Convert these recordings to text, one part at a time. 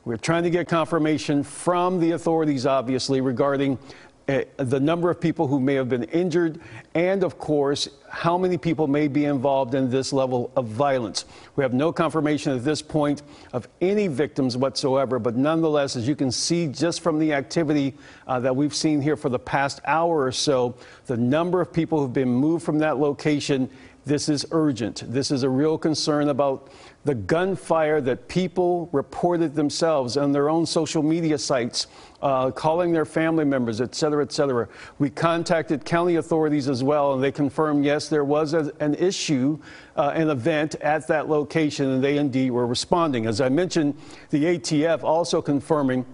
We're trying to get confirmation from the authorities, obviously, regarding the number of people who may have been injured and, of course, how many people may be involved in this level of violence. We have no confirmation at this point of any victims whatsoever, but nonetheless, as you can see just from the activity that we've seen here for the past hour or so, the number of people who've been moved from that location, this is urgent. This is a real concern about the gunfire that people reported themselves on their own social media sites, calling their family members, et cetera, et cetera. We contacted county authorities as well, and they confirmed, yes, there was an issue, an event at that location, and they indeed were responding. As I mentioned, the ATF also confirming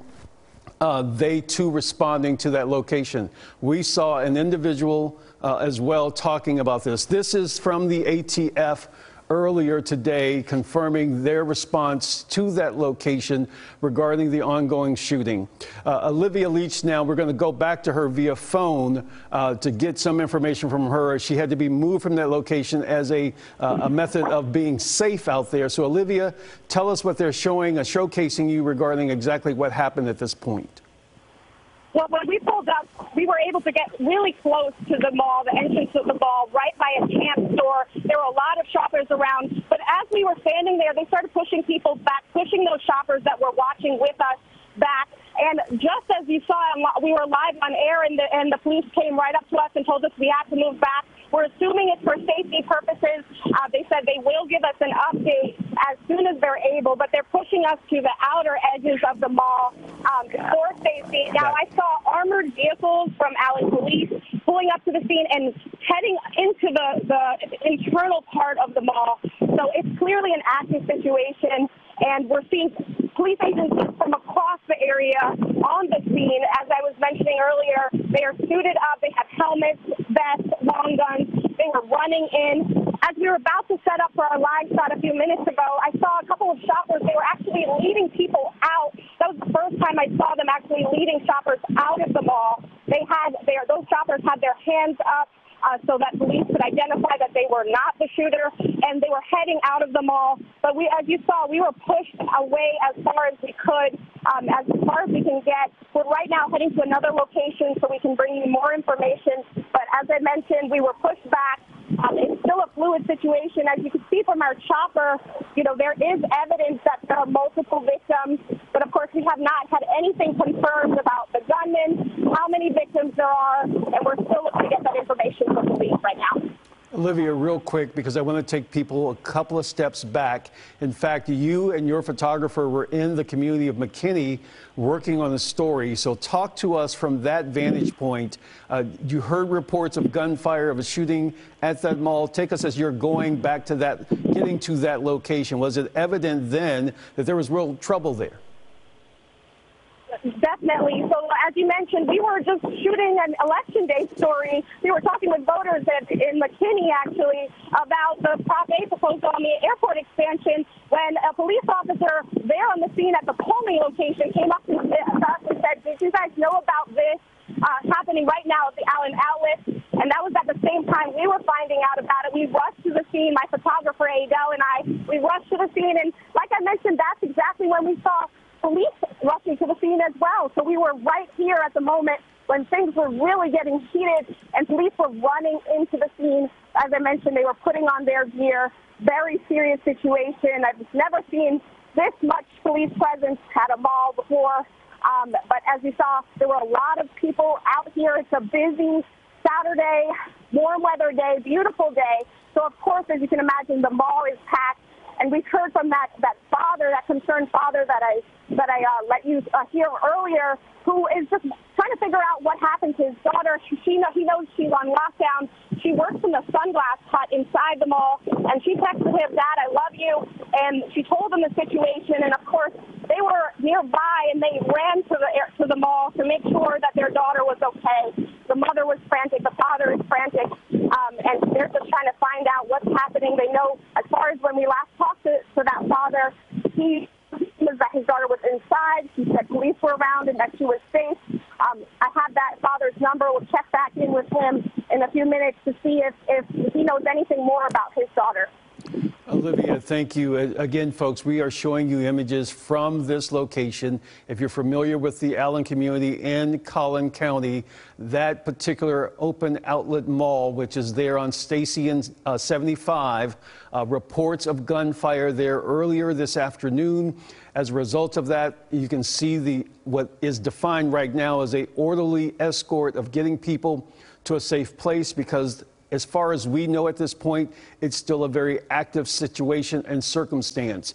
they too responding to that location. We saw an individual as well talking about this. This is from the ATF earlier today, confirming their response to that location regarding the ongoing shooting. Olivia Leach, now we're going to go back to her via phone to get some information from her. She had to be moved from that location as a method of being safe out there. So Olivia, tell us what they're showcasing you regarding exactly what happened at this point. Well, when we pulled up, we were able to get really close to the mall, the entrance of the mall, right by a Champ store. There were a lot of shoppers around. But as we were standing there, they started pushing people back, pushing those shoppers that were watching with us back. And just as you saw, we were live on air, and the police came right up to us and told us we had to move back. We're assuming it's for safety purposes. They said they will give us an update as soon as they're able, but they're pushing us to the outer edges of the mall for safety. Now, I saw armored vehicles from Allen Police pulling up to the scene and heading into the internal part of the mall. So it's clearly an active situation, and we're seeing police agencies from across the area on the scene. As I was mentioning earlier, they are suited up. They have helmets, vests, long guns. They were running in. As we were about to set up for our live shot a few minutes ago, I saw a couple of shoppers. They were actually leading people out. That was the first time I saw them actually leading shoppers out of the mall. Those shoppers had their hands up so that police could identify that they were not the shooter, and they were heading out of the mall. But as you saw, we were pushed away as far as we could, as far as we can get. We're right now heading to another location so we can bring you more information. But as I mentioned, we were pushed back. It's still a fluid situation. As you can see from our chopper, there is evidence that there are multiple victims. But, of course, we have not had anything confirmed about the gunman, how many victims there are, and we're still looking to get that information from police right now. Olivia, real quick, because I want to take people a couple of steps back. In fact, you and your photographer were in the community of McKinney working on the story. So talk to us from that vantage point. You heard reports of gunfire, of a shooting at that mall. Take us as you're going back to that, getting to that location. Was it evident then that there was real trouble there? Definitely. So as you mentioned, we were just shooting an election day story. We were talking with voters in McKinney, actually, about the Prop A proposal on the airport expansion when a police officer there on the scene at the polling location came up to us and said, "Did you guys know about this happening right now at the Allen Outlet?" And that was at the same time we were finding out about it. We rushed to the scene, my photographer, Adele, and I. We rushed to the scene, and like I mentioned, that's exactly when we saw police rushing to the scene as well. So we were right here at the moment when things were really getting heated and police were running into the scene. As I mentioned, they were putting on their gear. Very serious situation. I've never seen this much police presence at a mall before. But as you saw, there were a lot of people out here. It's a busy Saturday, warm weather day, beautiful day. So, of course, as you can imagine, the mall is packed. And we've heard from that father, that concerned father that I let you hear earlier, who is just trying to figure out what happened to his daughter. He knows she's on lockdown. She works in the sunglass hut inside the mall, and she texted him, "Dad, I love you." And she told him the situation, and of course they were nearby, and they ran to the mall to make sure that their daughter was okay. The mother was frantic, the father is frantic, and they're just trying to find out what's happening. They know, as far as when we last talked to that father, he was that his daughter was inside. He said police were around and that she was safe. I have that father's number. We'll check back in with him in a few minutes to see if he knows anything more about his daughter. Olivia, thank you. Again, folks, we are showing you images from this location. If you're familiar with the Allen community in Collin County, that particular open outlet mall, which is there on Stacy and 75, reports of gunfire there earlier this afternoon. As a result of that, you can see what is defined right now as an orderly escort of getting people to a safe place, because as far as we know at this point, it's still a very active situation and circumstance.